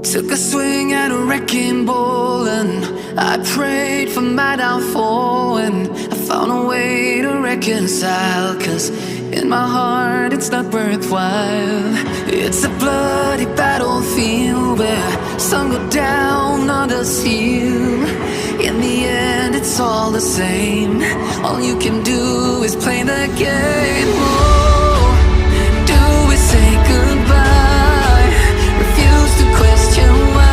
Took a swing at a wrecking ball and I prayed for my downfall, and I found a way to reconcile, 'cause in my heart it's not worthwhile. It's a bloody battlefield where some go down, others heal. In the end it's all the same. All you can do is play the game. Oh, do we say goodbye? Refuse to question why.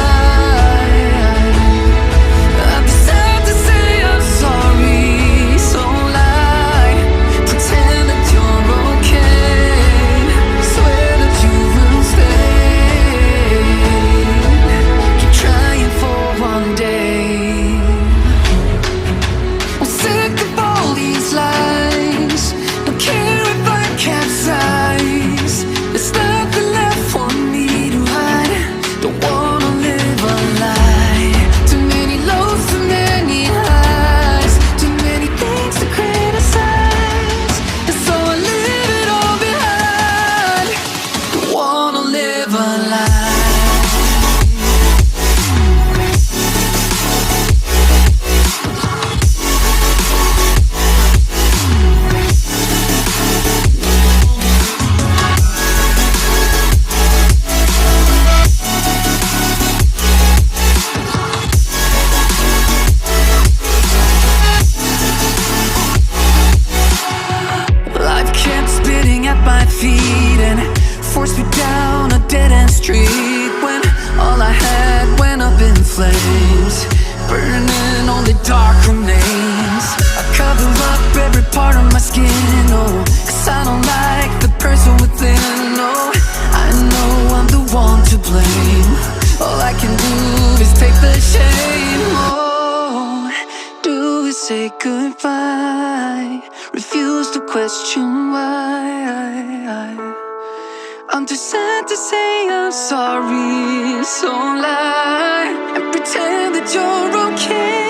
I'm sad to say I'm sorry, so lie. Pretend that you're okay. Swear that you will stay. Keep trying for one day. I'm sick of all these lies. Don't care if I capsize. There's nothing left for me to hide. Don't wanna live a lie. Too many lows, too many highs. Too many things to criticize. And so I leave it all behind. Don't wanna live a lie. Life kept spitting at my feet and forced me down a dead-end street, when all I had went up in flames, burning only dark remains. I cover up every part of my skin, oh, 'cause I don't like the person within. Oh, I know I'm the one to blame. All I can do is take the shame. Oh, do we say goodbye? Refuse to question why. I'm too sad to say I'm sorry, so lie and pretend that you're okay.